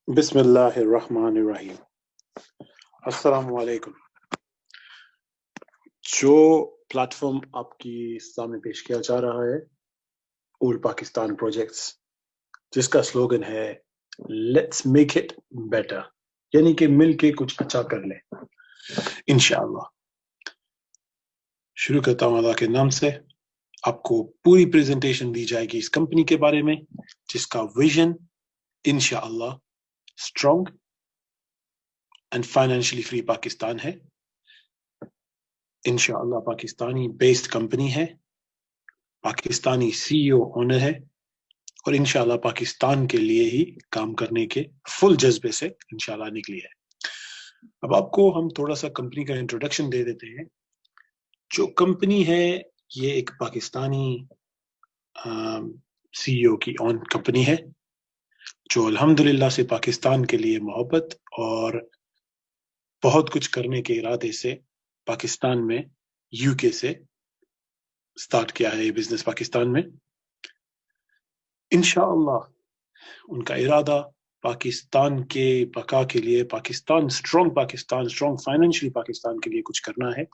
बिस्मिल्लाहिर्रहमानिर्रहीम। अस्सलाम वालेकुम। जो प्लेटफॉर्म आपकी सामने पेश किया जा रहा है ऑल पाकिस्तान प्रोजेक्ट्स, जिसका स्लोगन है लेट्स मेक इट बेटर, यानी कि मिल के कुछ अच्छा कर लें इंशाअल्लाह। शुरू करता हूँ अल्लाह के नाम से। आपको पूरी प्रेजेंटेशन दी जाएगी इस कंपनी के बारे में, जिसका विजन इंशाअल्लाह strong and financially free Pakistan है। इंशाअल्लाह पाकिस्तानी बेस्ड कंपनी है, पाकिस्तानी सीईओ ओनर है और इंशाअल्लाह पाकिस्तान के लिए ही काम करने के फुल जज्बे से इंशाअल्लाह निकली है। अब आपको हम थोड़ा सा कंपनी का इंट्रोडक्शन दे देते हैं। जो कंपनी है ये एक पाकिस्तानी सीईओ की ओन कंपनी है, जो अल्हम्दुलिल्लाह से पाकिस्तान के लिए मोहब्बत और बहुत कुछ करने के इरादे से पाकिस्तान में यूके से स्टार्ट किया है ये बिजनेस पाकिस्तान में। इंशाअल्लाह उनका इरादा पाकिस्तान के बका के लिए, पाकिस्तान स्ट्रॉन्ग फाइनेंशियली पाकिस्तान के लिए कुछ करना है।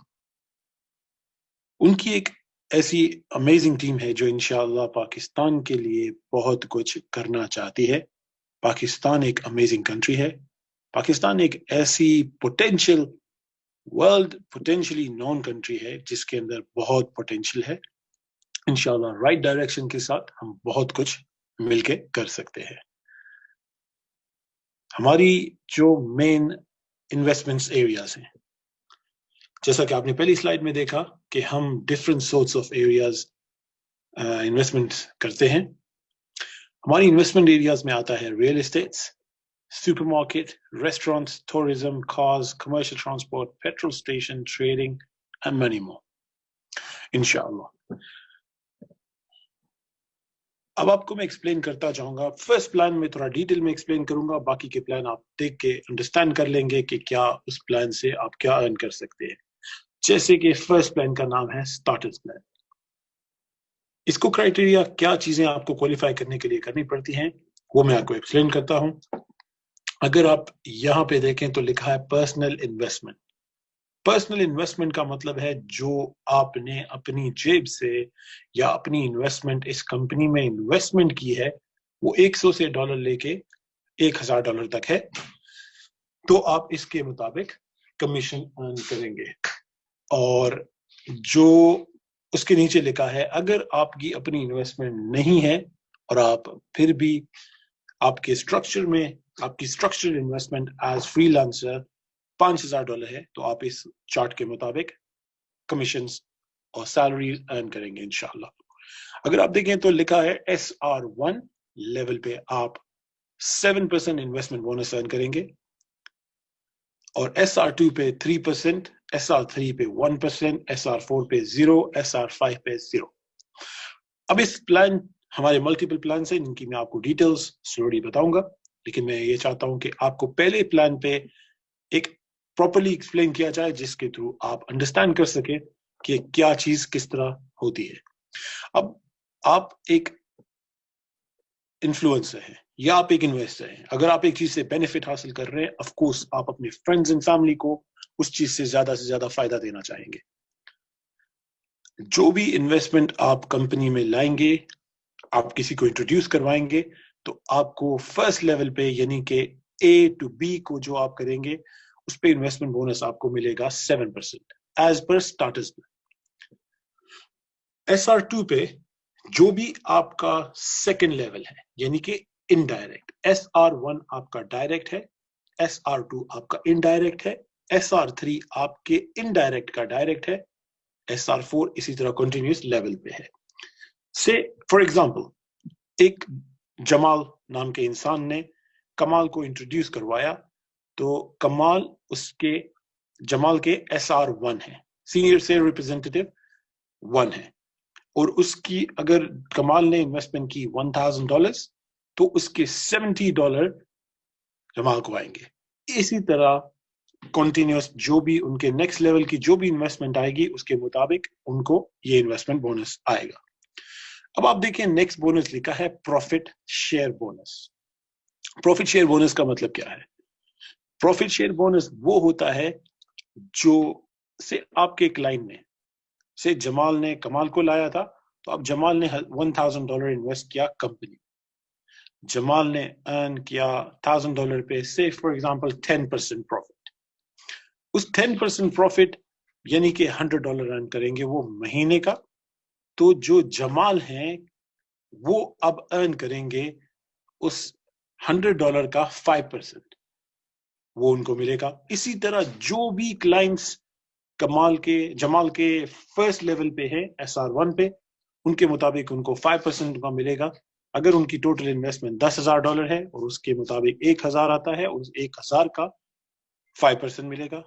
उनकी एक ऐसी अमेजिंग टीम है जो इंशाअल्लाह पाकिस्तान के लिए बहुत कुछ करना चाहती है। पाकिस्तान एक अमेजिंग कंट्री है। पाकिस्तान एक ऐसी potential world potentially non country है जिसके अंदर बहुत पोटेंशियल है। इंशाअल्लाह राइट डायरेक्शन के साथ हम बहुत कुछ मिलके कर सकते हैं। हमारी जो मेन इन्वेस्टमेंट्स एरियाज हैं, जैसा कि आपने पहली स्लाइड में देखा कि हम different sorts of areas investment करते हैं। हमारी इन्वेस्टमेंट एरियाज में आता है real estates, supermarket, restaurants, tourism, cars, commercial transport, petrol station, trading and money मोर इंशाअल्लाह। अब आपको मैं एक्सप्लेन करता जाऊंगा। फर्स्ट प्लान में थोड़ा डिटेल में एक्सप्लेन करूंगा, बाकी के प्लान आप देख के अंडरस्टैंड कर लेंगे कि क्या उस प्लान से आप क्या अर्न कर सकते हैं। जैसे कि फर्स्ट प्लान का नाम है स्टार्टर्स प्लान। इसको क्राइटेरिया क्या चीजें आपको क्वालिफाई करने के लिए करनी पड़ती हैं वो मैं आपको एक्सप्लेन करता हूं। अगर आप यहाँ पे देखें तो लिखा है पर्सनल इन्वेस्टमेंट। पर्सनल इन्वेस्टमेंट का मतलब है जो आपने अपनी जेब से या अपनी इन्वेस्टमेंट इस कंपनी में इन्वेस्टमेंट की है, वो 100 से डॉलर लेके $1000 तक है, तो आप इसके मुताबिक कमीशन अर्न करेंगे। और जो उसके नीचे लिखा है, अगर आपकी अपनी इन्वेस्टमेंट नहीं है और आप फिर भी आपके स्ट्रक्चर में आपकी स्ट्रक्चरल इन्वेस्टमेंट एज फ्रीलांसर $5000 है, तो आप इस चार्ट के मुताबिक कमीशंस और सैलरी अर्न करेंगे इंशाल्लाह। अगर आप देखें तो लिखा है SR1 लेवल पे आप 7% इन्वेस्टमेंट बोनस अर्न करेंगे और SR2 पे 3%, SR3 पे 1%, SR4 पे 0, SR5 पे 0। अब इस प्लान हमारे मल्टीपल प्लान है, इनकी मैं आपको डिटेल्स स्लोली बताऊंगा, लेकिन मैं ये चाहता हूं कि आपको पहले प्लान पे एक प्रॉपर्ली एक्सप्लेन किया जाए जिसके थ्रू आप अंडरस्टैंड कर सके कि क्या चीज किस तरह होती है। अब आप एक इन्फ्लुएंसर हैं या आप एक इन्वेस्टर हैं, अगर आप एक चीज से बेनिफिट हासिल कर रहे हैं, ऑफ कोर्स आप अपने फ्रेंड्स एंड फैमिली को उस चीज से ज्यादा फायदा देना चाहेंगे। जो भी इन्वेस्टमेंट आप कंपनी में लाएंगे, आप किसी को इंट्रोड्यूस करवाएंगे, तो आपको फर्स्ट लेवल पे यानी कि A to B को जो आप करेंगे उस पे इन्वेस्टमेंट बोनस आपको मिलेगा 7% as per starters plan. SR2 पे जो भी आपका सेकंड लेवल है यानी कि इनडायरेक्ट, SR1 आपका डायरेक्ट है, SR2 आपका इनडायरेक्ट है, SR3 आपके इनडायरेक्ट का डायरेक्ट है, SR4 इसी तरह कंटिन्यूस लेवल पे है। से फॉर एग्जांपल एक जमाल नाम के इंसान ने कमाल को इंट्रोड्यूस करवाया, तो कमाल उसके जमाल के SR1 है, सीनियर सेल रिप्रेजेंटेटिव 1 है, और उसकी अगर कमाल ने इन्वेस्टमेंट की $1000 तो उसके $70 जमाल को आएंगे। इसी तरह कंटिन्यूस जो भी उनके नेक्स्ट लेवल की जो भी इन्वेस्टमेंट आएगी उसके मुताबिक उनको ये इन्वेस्टमेंट बोनस आएगा। अब आप देखिए नेक्स्ट बोनस लिखा है profit share bonus. Profit share bonus का मतलब क्या है? प्रॉफिट शेयर बोनस वो होता है जो से आपके क्लाइंट ने, से जमाल ने कमाल को लाया था, तो अब जमाल ने $1,000 इन्वेस्ट किया कंपनी, जमाल ने अर्न किया $1,000 पे, से फॉर एग्जांपल 10% प्रॉफिट। उस 10% प्रॉफिट यानी कि $100 अर्न करेंगे वो महीने का, तो जो जमाल हैं वो अब अर्न करेंगे उस $100 का 5%, वो उनको मिलेगा। इसी तरह जो भी क्लाइंट्स जमाल के फर्स्ट लेवल पे है SR1 पे, उनके मुताबिक उनको 5% का मिलेगा। अगर उनकी टोटल इन्वेस्टमेंट $10,000 है और उसके मुताबिक 1,000 आता है, उस 1,000 का 5% मिलेगा।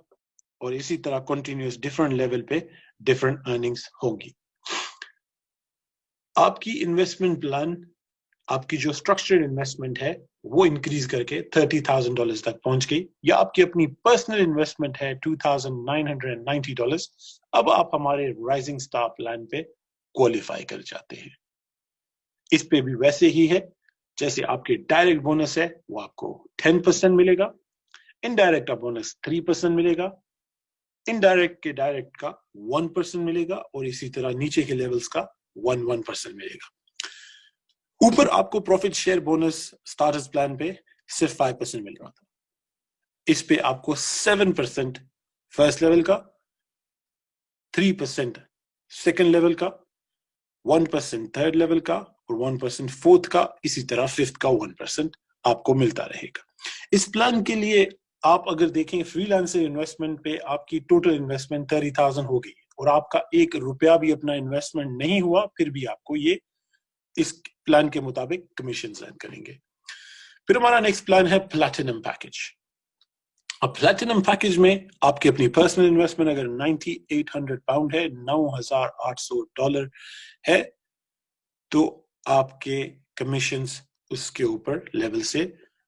और इसी तरह कंटिन्यूस डिफरेंट लेवल पे डिफरेंट अर्निंग्स होंगी। आपकी इन्वेस्टमेंट प्लान, आपकी जो स्ट्रक्चर्ड इन्वेस्टमेंट है वो इंक्रीज करके $30,000 तक पहुंच गई, या आपकी अपनी पर्सनल इन्वेस्टमेंट है $2,990, अब आप हमारे राइजिंग स्टार प्लान पे क्वालिफाई कर जाते हैं। इस पे भी वैसे ही है जैसे आपके डायरेक्ट बोनस है वो आपको 10% मिलेगा, इनडायरेक्ट का बोनस 3% मिलेगा, इनडायरेक्ट के डायरेक्ट का 1% मिलेगा, और इसी तरह नीचे के लेवल्स का 1% मिलेगा। ऊपर आपको profit share bonus starters plan पे सिर्फ 5% मिल रहा था, इस पे आपको 7% फर्स्ट लेवल का, 3% सेकंड लेवल का, 1% थर्ड लेवल का, और 1% फोर्थ का, इसी तरह फिफ्थ का 1% आपको मिलता रहेगा। इस प्लान के लिए आप अगर देखें फ्रीलांसर इन्वेस्टमेंट पे आपकी टोटल इन्वेस्टमेंट 30,000 हो गई और आपका ₹1 भी अपना इन्वेस्टमेंट नहीं हुआ, फिर भी आपको ये इस प्लान के मुताबिक कमीशन अर्न करेंगे। फिर हमारा नेक्स्ट प्लान है प्लैटिनम पैकेज। अब प्लैटिनम पैकेज में आपकी अपनी पर्सनल इन्वेस्टमेंट अगर £9,800 है, $9,800 है, तो आपके कमीशंस उसके ऊपर लेवल से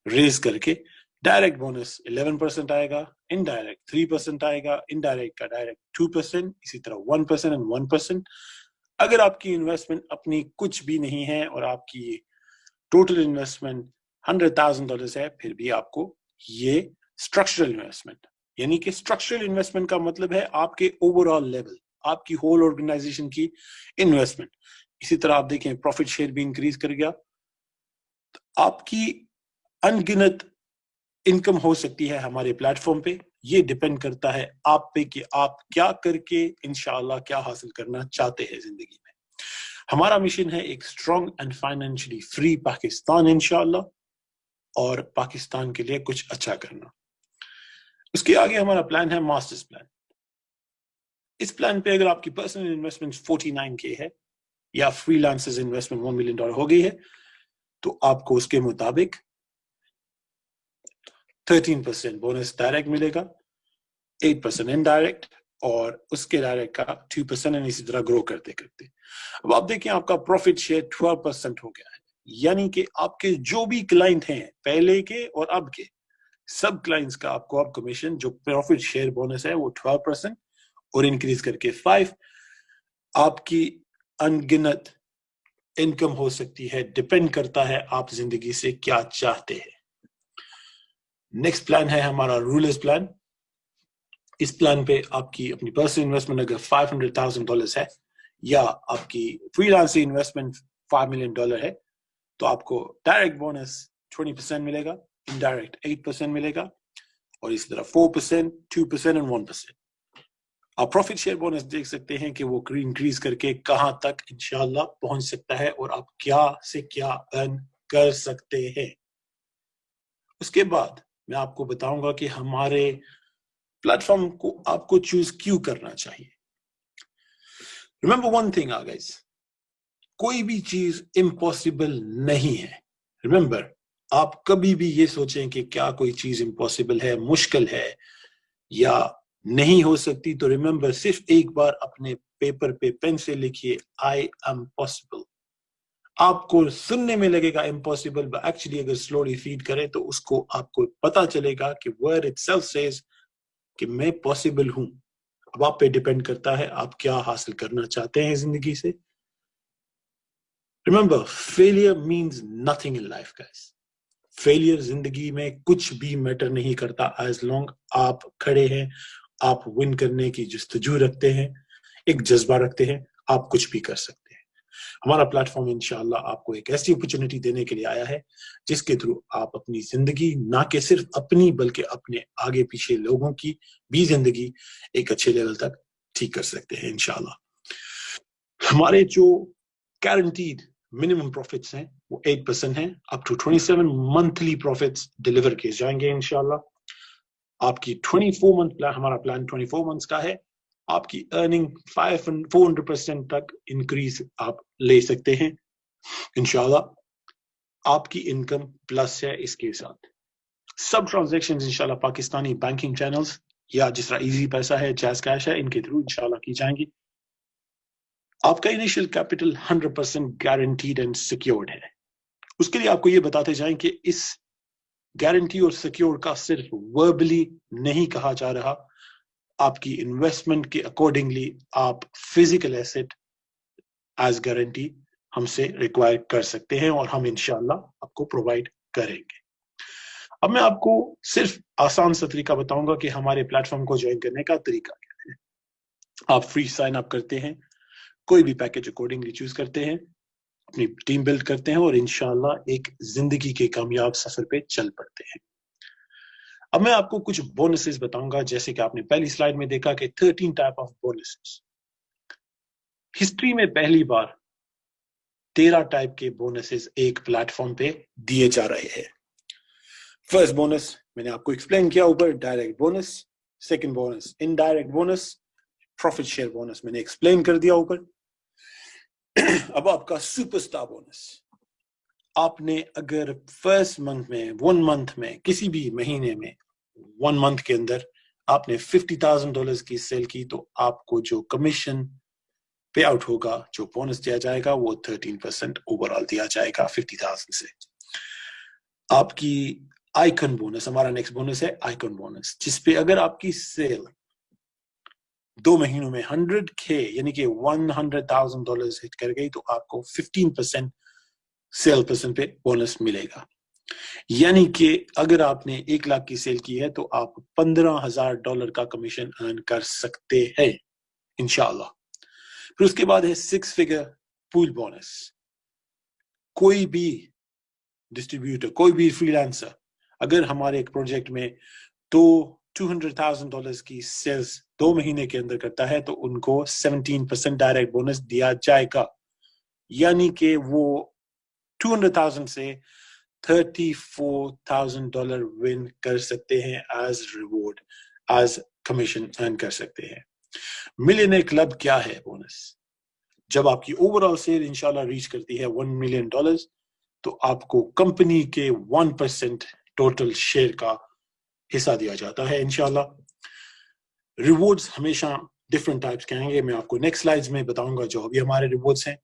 रेज करके डायरेक्ट बोनस 11% आएगा, इनडायरेक्ट 3% आएगा, इनडायरेक्ट का डायरेक्ट 2%, इसी तरह 1% एंड 1%। अगर आपकी इन्वेस्टमेंट अपनी कुछ भी नहीं है और आपकी टोटल इन्वेस्टमेंट $100,000 है, फिर भी आपको ये स्ट्रक्चरल इन्वेस्टमेंट, यानी कि स्ट्रक्चरल इन्वेस्टमेंट का मतलब है आपके ओवरऑल लेवल, आपकी होल ऑर्गेनाइजेशन की इन्वेस्टमेंट। इसी तरह आप देखें प्रॉफिट शेयर भी इंक्रीज कर गया, तो आपकी अनगिनत इनकम हो सकती है हमारे प्लेटफॉर्म पे। ये डिपेंड करता है आप पे कि आप क्या करके इंशाल्लाह क्या हासिल करना चाहते हैं जिंदगी में। हमारा मिशन है एक strong and financially free Pakistan इंशाल्लाह, और पाकिस्तान के लिए कुछ अच्छा करना। उसके आगे हमारा प्लान है मास्टर्स प्लान। इस प्लान पे अगर आपकी पर्सनल इन्वेस्टमेंट 49K है या फ्रीलांसर्स इन्वेस्टमेंट $1 मिलियन हो गई है, तो आपको उसके मुताबिक 13% बोनस डायरेक्ट मिलेगा, 8% इनडायरेक्ट, और उसके डायरेक्ट का 2%, एंड इसी तरह ग्रो करते करते अब आप देखिए आपका प्रॉफिट शेयर 12% हो गया है, यानी कि आपके जो भी क्लाइंट हैं पहले के और अब के, सब क्लाइंट्स का आपको अब कमीशन जो प्रॉफिट शेयर बोनस है वो 12% और इंक्रीज करके 5। आपकी अनगिनत इनकम हो सकती है, डिपेंड करता है आप जिंदगी से क्या चाहते हैं। नेक्स्ट प्लान है हमारा रूलर्स प्लान। इस प्लान पे आपकी अपनी पर्सनल इन्वेस्टमेंट अगर $500,000 है या आपकी फ्रीलांस इन्वेस्टमेंट $5 मिलियन है, तो आपको डायरेक्ट बोनस 20% मिलेगा, इनडायरेक्ट 8% मिलेगा, और इसी तरह 4%, 2% एंड 1%। आप प्रॉफिट शेयर बोनस देख सकते हैं कि वो इंक्रीज करके कहां तक इंशाल्लाह पहुंच सकता है और आप क्या से क्या अर्न कर सकते हैं। उसके बाद मैं आपको बताऊंगा कि हमारे प्लेटफॉर्म को आपको चूज क्यों करना चाहिए। रिमेंबर वन थिंग गाइस, कोई भी चीज इम्पॉसिबल नहीं है। रिमेंबर, आप कभी भी ये सोचें कि क्या कोई चीज इम्पॉसिबल है, मुश्किल है या नहीं हो सकती, तो रिमेंबर सिर्फ एक बार अपने पेपर पे पेन से लिखिए आई एम पॉसिबल। आपको सुनने में लगेगा इम्पॉसिबल, बट एक्चुअली अगर स्लोली फीड करें तो उसको आपको पता चलेगा कि वर्ड इटसेल्फ सेज कि मैं पॉसिबल हूं। अब आप पे डिपेंड करता है आप क्या हासिल करना चाहते हैं जिंदगी से। Remember, failure means nothing in life guys. Failure जिंदगी में कुछ भी मैटर नहीं करता, एज लॉन्ग आप खड़े हैं, आप विन करने की जस्तजू रखते हैं, एक जज्बा रखते हैं, आप कुछ भी कर सकते हैं। हमारा प्लेटफॉर्म इंशाल्लाह आपको एक ऐसी अपॉर्चुनिटी देने के लिए आया है जिसके थ्रू आप अपनी जिंदगी, ना कि सिर्फ अपनी बल्कि अपने आगे पीछे लोगों की भी जिंदगी एक अच्छे लेवल तक ठीक कर सकते हैं इंशाल्लाह। हमारे जो गारंटीड मिनिमम प्रॉफिट्स हैं वो 8% हैं, up to 27 monthly profits deliver किए जाएंगे इंशाल्लाह। आपकी 24 मंथ प्लान, हमारा प्लान 24 मंथ्स का है, आपकी अर्निंग 400% तक इंक्रीज आप ले सकते हैं इंशाल्लाह। आपकी इनकम प्लस है इसके साथ। सब ट्रांजैक्शंस इंशाल्लाह पाकिस्तानी बैंकिंग चैनल्स या जिस तरह इजी पैसा है, जैज कैश है, इनके थ्रू इंशाल्लाह की जाएंगी। आपका initial capital 100% guaranteed and secured है। उसके लिए आपको ये बताते जाएं कि इस गारंटी और सिक्योर का सिर्फ वर्बली नहीं कहा जा रहा, आपकी इन्वेस्टमेंट के अकॉर्डिंगली आप फिजिकल एसेट एज गारंटी हमसे रिक्वायर कर सकते हैं और हम इंशाल्लाह आपको प्रोवाइड करेंगे। अब मैं आपको सिर्फ आसान सा तरीका बताऊंगा कि हमारे प्लेटफॉर्म को ज्वाइन करने का तरीका क्या है। आप फ्री साइन अप करते हैं, कोई भी पैकेज अकॉर्डिंगली चूज करते हैं, अपनी टीम बिल्ड करते हैं और इंशाल्लाह एक जिंदगी के कामयाब सफर पे चल पड़ते हैं। अब मैं आपको कुछ बोनसेस बताऊंगा, जैसे कि आपने पहली स्लाइड में देखा कि 13 टाइप ऑफ बोनसेस। हिस्ट्री में पहली बार 13 टाइप के बोनसेस एक प्लेटफॉर्म पे दिए जा रहे हैं। फर्स्ट बोनस मैंने आपको एक्सप्लेन किया ऊपर, direct bonus. Second bonus indirect bonus. Profit share bonus मैंने एक्सप्लेन कर दिया ऊपर। अब आपका सुपरस्टार बोनस। आपने अगर फर्स्ट मंथ में, 1 मंथ में, किसी भी महीने में 1 मंथ के अंदर आपने $50,000 की सेल की तो आपको जो कमीशन पे आउट होगा, जो बोनस दिया जाएगा वो 13% ओवरऑल दिया जाएगा 50,000 से। आपकी आइकन बोनस, हमारा नेक्स्ट बोनस है आइकन बोनस, जिसपे अगर आपकी सेल 2 महीनों में 100K यानी कि $100,000 हिट कर गई तो आपको 15% सेल पर्सन पे बोनस मिलेगा। यानी कि अगर आपने 1 लाख की सेल की है तो आप $15,000 का कमीशन अर्न कर सकते हैं इंशाल्लाह। फिर उसके बाद है 6 फिगर पूल बोनस। कोई भी डिस्ट्रीब्यूटर, कोई भी फ्रीलांसर अगर हमारे एक प्रोजेक्ट में तो $200,000 की सेल्स 2 महीने के अंदर करता है तो उनको 17% डायरेक्ट बोनस दिया जाएगा। यानी कि वो 200,000 से $34,000 विन कर सकते हैं as reward, as commission earn कर सकते हैं। मिलियनेयर क्लब क्या है बोनस? जब आपकी ओवरऑल सेल इंशाल्लाह रीच करती है $1 मिलियन तो आपको कंपनी के 1% टोटल शेयर का हिस्सा दिया जाता है इंशाल्लाह। रिवॉर्ड्स हमेशा डिफरेंट टाइप्स के आएंगे, मैं आपको नेक्स्ट स्लाइड्स में बताऊंगा जो अभी हमारे रिवॉर्ड्स हैं।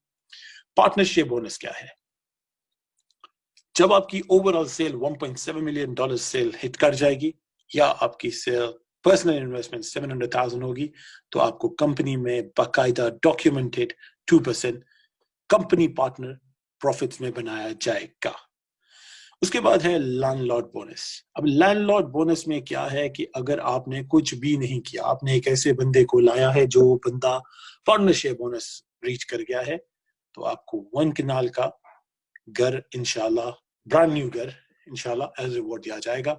पार्टनरशिप बोनस क्या है? जब आपकी overall sale $1.7 million sale hit कर जाएगी या आपकी सेल पर्सनल इन्वेस्टमेंट 700,000 होगी तो आपको कंपनी में बाकायदा डॉक्यूमेंटेड 2% कंपनी पार्टनर प्रॉफिट्स में बनाया जाएगा। उसके बाद है लैंडलॉर्ड बोनस। अब लैंडलॉर्ड बोनस में क्या है कि अगर आपने कुछ भी नहीं किया, आपने एक ऐसे बंदे को लाया है जो बंदा पार्टनरशिप बोनस रीच कर गया है तो आपको 1 कनाल का घर इंशाल्लाह, ब्रांड न्यू घर इंशाल्लाह एज रिवॉर्ड दिया जाएगा।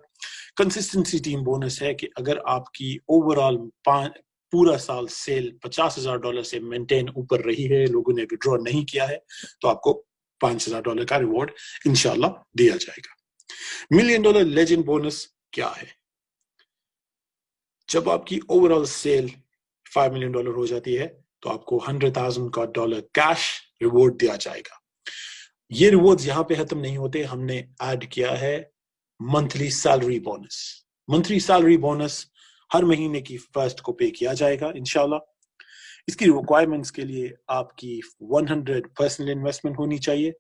कंसिस्टेंसी टीम बोनस है कि अगर आपकी ओवरऑल पूरा साल सेल $50,000 से मेंटेन ऊपर रही है, लोगों ने विड्रॉ नहीं किया है तो आपको $5,000 का रिवॉर्ड इंशाल्लाह दिया जाएगा। $1 मिलियन लेजेंड बोनस क्या है? जब आपकी ओवरऑल सेल $5 मिलियन हो जाती है तो आपको $100,000 का कैश रिवॉर्ड दिया जाएगा। ये रिवॉर्ड्स यहाँ पे खत्म नहीं होते, हमने ऐड किया है monthly salary bonus. Monthly salary bonus हर महीने की फर्स्ट को पे किया जाएगा इंशाल्लाह। इसकी रिक्वायरमेंट्स के लिए आपकी 100 पर्सनल इन्वेस्टमेंट होनी चाहिए।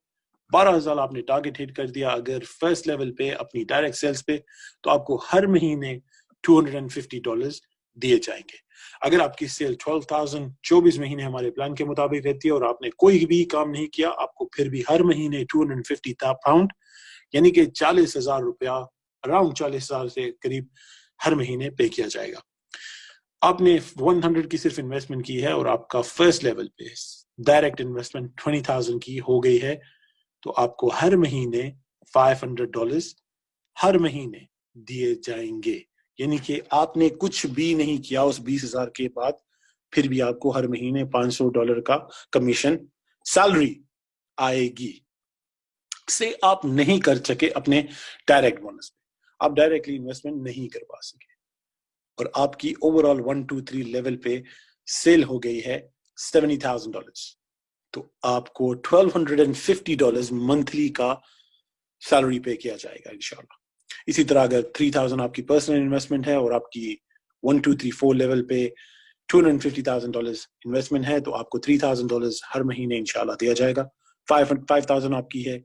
12,000 आपने टारगेट हिट कर दिया अगर फर्स्ट लेवल पे अपनी डायरेक्ट सेल्स पे तो आपको हर महीने $250 दिए जाएंगे। अगर आपकी सेल 12,000 24 महीने हमारे प्लान के मुताबिक रहती है और आपने कोई भी काम नहीं किया, आपको फिर भी हर महीने £250 यानी कि 40,000 रुपया, अराउंड 40,000 से करीब हर महीने पे किया जाएगा। आपने 100 की सिर्फ इन्वेस्टमेंट की है और आपका फर्स्ट लेवल पे डायरेक्ट इन्वेस्टमेंट 20,000 की हो गई है, तो आपको हर महीने $500 हर महीने दिए जाएंगे। यानी कि आपने कुछ भी नहीं किया उस 20,000 के बाद, फिर भी आपको हर महीने $500 का कमीशन सैलरी आएगी। से आप नहीं कर सके अपने डायरेक्ट बोनस पे, आप डायरेक्टली इन्वेस्टमेंट नहीं करवा सके, और आपकी ओवरऑल 1, 2, 3 लेवल पे सेल हो गई है $70,000, तो आपको $1,250 मंथली का सैलरी पे किया जाएगा इंशाल्लाह। इसी तरह अगर 3,000 आपकी पर्सनल इन्वेस्टमेंट है और आपकी 1, 2, 3, 4 लेवल पे $250,000 इन्वेस्टमेंट है, तो आपको $3,000 हर महीने इंशाल्लाह दिया जाएगा। 5,000 आपकी है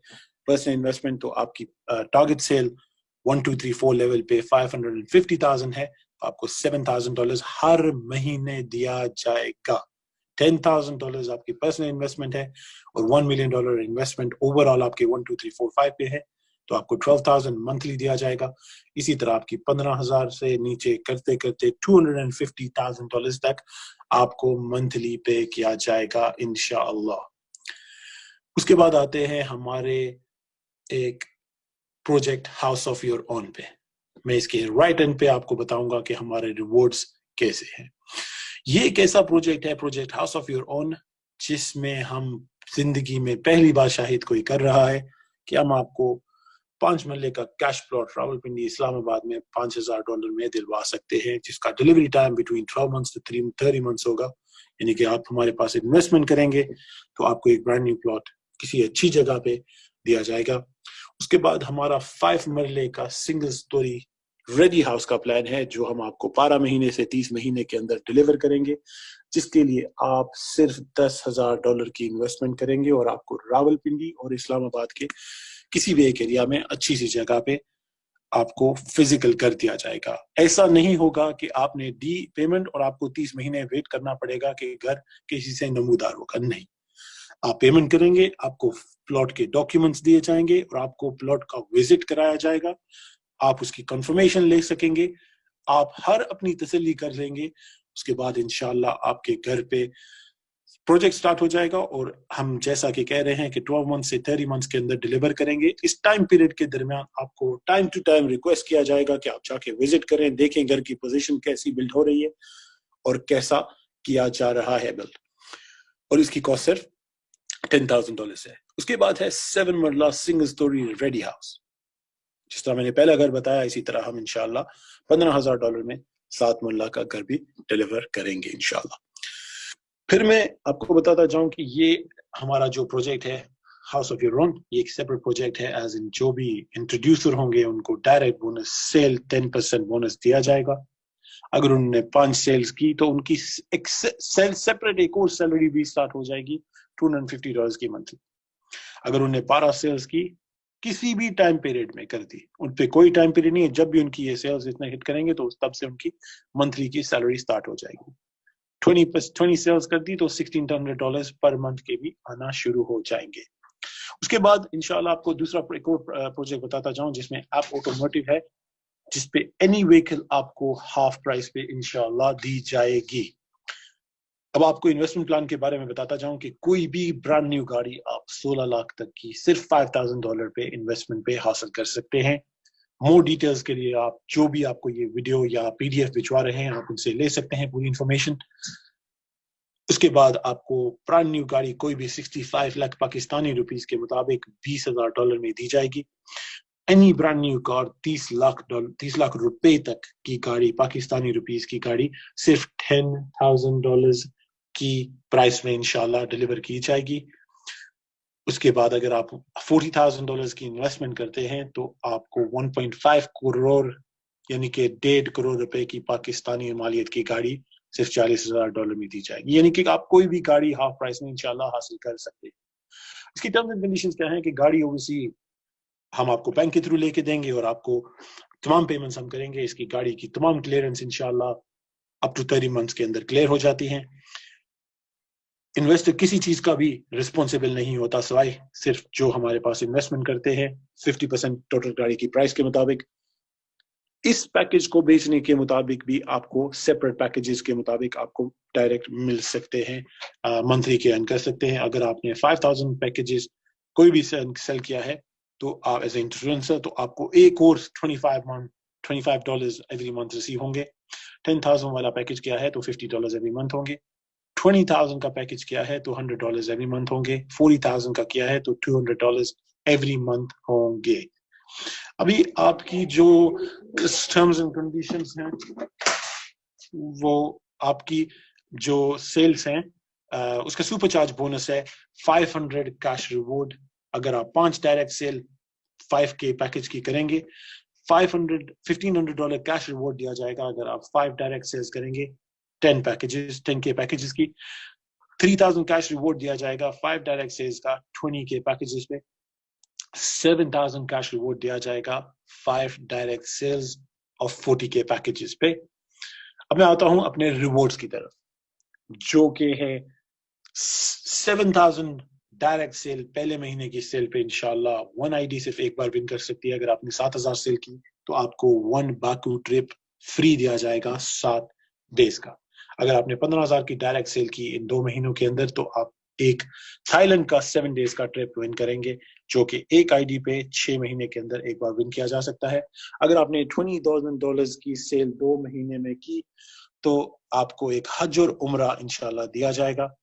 पर्सनल इन्वेस्टमेंट, तो आपकी टारगेट सेल 1, 2, 3, 4 लेवल पे 550,000 है, तो आपको $7,000 हर महीने दिया जाएगा। $10,000 आपकी पर्सनल इन्वेस्टमेंट है और $1 million इन्वेस्टमेंट ओवरऑल आपके 1, 2, 3, 4, 5 पे है, तो आपको 12,000 मंथली दिया जाएगा। इसी तरह आपकी 15,000 से नीचे करते करते $250,000 तक आपको मंथली पे किया जाएगा इंशाअल्लाह। उसके बाद आते हैं हमारे एक project house of your own पे। मैं इसके राइट एंड पे आपको बताऊंगा कि हमारे रिवॉर्ड्स कैसे हैं। ये एक ऐसा प्रोजेक्ट है, project house of your own, जिसमें हम जिंदगी में पहली बार शाहिद कोई कर रहा है कि हम आपको 5 मरले का कैश प्लॉट रावलपिंडी इस्लामाबाद में $5,000 में दिलवा सकते हैं, जिसका delivery time between 12 months to 30 months होगा। यानी कि आप हमारे पास इन्वेस्टमेंट करेंगे तो आपको एक ब्रांड न्यू प्लॉट किसी अच्छी जगह पे दिया जाएगा। उसके बाद हमारा 5 मरले का सिंगल स्टोरी रेडी हाउस का प्लान है, जो हम आपको 12 महीने से 30 महीने के अंदर डिलीवर करेंगे, जिसके लिए आप सिर्फ $10,000 की इन्वेस्टमेंट करेंगे और आपको रावलपिंडी और इस्लामाबाद के किसी भी एक एरिया में अच्छी सी जगह पे आपको फिजिकल कर दिया जाएगा। ऐसा नहीं होगा कि आपने दी पेमेंट और आपको 30 महीने वेट करना पड़ेगा कि घर किसी से नमूदार होगा। नहीं, आप पेमेंट करेंगे, आपको प्लॉट के डॉक्यूमेंट्स दिए जाएंगे और आपको प्लॉट का विजिट कराया जाएगा, आप उसकी कंफर्मेशन ले सकेंगे, आप हर अपनी तसल्ली कर लेंगे। उसके बाद इंशाल्लाह आपके घर पे प्रोजेक्ट स्टार्ट हो जाएगा और हम जैसा कि कह रहे हैं कि 12 months से 30 months के अंदर डिलीवर करेंगे। इस टाइम पीरियड के दरमियान आपको टाइम टू टाइम रिक्वेस्ट किया जाएगा कि आप जाके विजिट करें, देखें घर की पोजीशन कैसी बिल्ड हो रही है और कैसा किया जा रहा है बिल्ड, और इसकी कॉस्ट सिर्फ $10,000 है। उसके बाद है 7 मरला सिंगल स्टोरी रेडी हाउस। जिस तरह मैंने पहला घर बताया, इसी तरह हम इंशाल्लाह $15,000 में 7 मरला का घर भी डिलीवर करेंगे इंशाल्लाह। फिर मैं आपको बताता जाऊं कि ये हमारा जो प्रोजेक्ट है हाउस ऑफ योर ओन, ये एक सेपरेट प्रोजेक्ट है। एज इन जो भी इंट्रोड्यूसर होंगे उनको डायरेक्ट बोनस सेल 10% बोनस दिया जाएगा। अगर उन्होंने 5 सेल्स की तो उनकी एक सेल सेपरेट एक और सैलरी भी स्टार्ट हो जाएगी $250 की मंथली। अगर उन्होंने 12 सेल्स की किसी भी टाइम पीरियड में कर दी, उन पे कोई टाइम पीरियड नहीं है, जब भी उनकी ये सेल्स इतना हिट करेंगे तो तब से उनकी मंथली की सैलरी स्टार्ट हो जाएगी। 20 सेल्स कर दी तो $1,600 पर मंथ के भी आना शुरू हो जाएंगे। उसके बाद इंशाल्लाह आपको दूसरा एक और प्रोजेक्ट बताता जाऊं जिसमें ऐप ऑटोमोटिव है, जिसपे एनी व्हीकल आपको हाफ प्राइस पे इंशाल्लाह दी जाएगी। अब आपको इन्वेस्टमेंट प्लान के बारे में बताता जाऊं कि कोई भी ब्रांड न्यू गाड़ी आप 16 लाख तक की सिर्फ $5,000 पे इन्वेस्टमेंट पे हासिल कर सकते हैं। मोर डिटेल्स के लिए आप जो भी आपको ये वीडियो या पीडीएफ भिजवा रहे हैं, आप उनसे ले सकते हैं पूरी इंफॉर्मेशन। उसके बाद आपको ब्रांड न्यू गाड़ी कोई भी 65 लाख पाकिस्तानी रुपीस के मुताबिक $20,000 में दी जाएगी। Any brand new car 30 lakh रुपए तक की गाड़ी, पाकिस्तानी रुपीस की गाड़ी, सिर्फ $10,000 की प्राइस में इंशाल्लाह डिलीवर की जाएगी। उसके बाद अगर आप $40,000 की इन्वेस्टमेंट करते हैं तो आपको 1.5 करोड़ यानी कि 1.5 करोड़ रुपए की पाकिस्तानी मालियत की गाड़ी सिर्फ $40,000 में दी जाएगी। यानी कि आप कोई भी गाड़ी हाफ प्राइस में इंशाल्लाह हासिल कर सकते हैं। इसकी टर्म्स एंड कंडीशंस क्या है कि गाड़ी ओवरसी हम आपको बैंक के थ्रू लेके देंगे और आपको तमाम पेमेंट्स हम करेंगे। इसकी गाड़ी की तमाम क्लियरेंस इंशाल्लाह अप टू 30 months के अंदर क्लियर हो जाती हैं। इन्वेस्टर किसी चीज का भी रिस्पॉन्सिबल नहीं होता सिवाय सिर्फ जो हमारे पास इन्वेस्टमेंट करते हैं 50% टोटल गाड़ी की प्राइस के मुताबिक। इस पैकेज को बेचने के मुताबिक भी आपको सेपरेट पैकेजेस के मुताबिक आपको डायरेक्ट मिल सकते हैं, मंथली के अर्न कर सकते हैं। अगर आपने 5000 पैकेजेस कोई भी सेल किया है तो आप एज ए इन्फ्लुएंसर तो आपको एक और $25 एवरी मंथ रिसीव होंगे। 10,000 वाला पैकेज किया है तो $50 एवरी मंथ होंगे। 20,000 का पैकेज किया है तो $100 एवरी मंथ होंगे। 40,000 का किया है तो $200 एवरी मंथ होंगे। अभी आपकी जो टर्म्स एंड कंडीशंस हैं वो आपकी जो सेल्स हैं उसका सुपर चार्ज बोनस है 500 कैश रिवॉर्ड। अगर आप 5 डायरेक्ट सेल 5K पैकेज की करेंगे $1,500 कैश रिवॉर्ड दिया जाएगा। अगर आप 5 डायरेक्ट सेल्स करेंगे 10K पैकेजेस की 3,000 कैश रिवॉर्ड दिया जाएगा 5 डायरेक्ट सेल्स का 20K पैकेजेस पे। 7,000 कैश रिवॉर्ड दिया जाएगा 5 direct sales of 40K packages पे। अब मैं आता हूं अपने रिवॉर्ड्स की तरफ, जो कि है 7,000 डायरेक्ट सेल पहले महीने की सेल पे इंशाल्लाह 1 आईडी सिर्फ एक बार विन कर सकती है। अगर आपने 7,000 सेल की तो आपको 1 बाकू ट्रिप फ्री दिया जाएगा 7 डेज का। अगर आपने 15,000 की डायरेक्ट सेल की इन 2 महीनों के अंदर तो आप एक थाईलैंड का 7 डेज का ट्रिप विन करेंगे, जो कि एक आईडी पे 6 महीने के अंदर एक बार विन किया जा सकता है। अगर आपने $20,000 की सेल 2 महीने में की तो आपको एक हज और उम्रा इंशाल्लाह दिया जाएगा।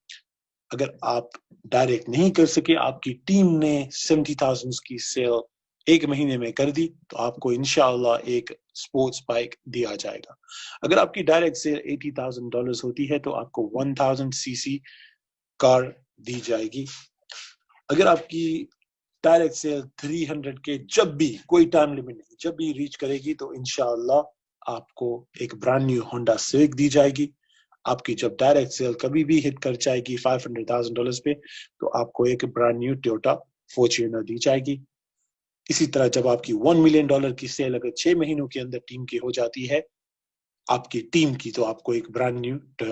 अगर आप डायरेक्ट नहीं कर सके, आपकी टीम ने 70,000 की सेल एक महीने में कर दी तो आपको इंशाल्लाह एक स्पोर्ट्स बाइक दिया जाएगा। अगर आपकी डायरेक्ट सेल $80,000 होती है तो आपको 1000 सीसी कार दी जाएगी। अगर आपकी डायरेक्ट सेल 300 के जब भी कोई टाइम लिमिट नहीं, जब भी रीच करेगी तो इंशाल्लाह आपको एक ब्रांड न्यू होंडा सिविक दी जाएगी। आपकी जब डायरेक्ट सेल कभी भी हिट कर जाएगी $500,000 पे तो आपको एक ब्रांड न्यू टोयोटा फॉर्च्यूनर दी जाएगी। इसी तरह जब आपकी $1 मिलियन की सेल अगर 6 महीनों के अंदर टीम की हो जाती है आपकी टीम की, तो आपको एक ब्रांड न्यू टोयोटा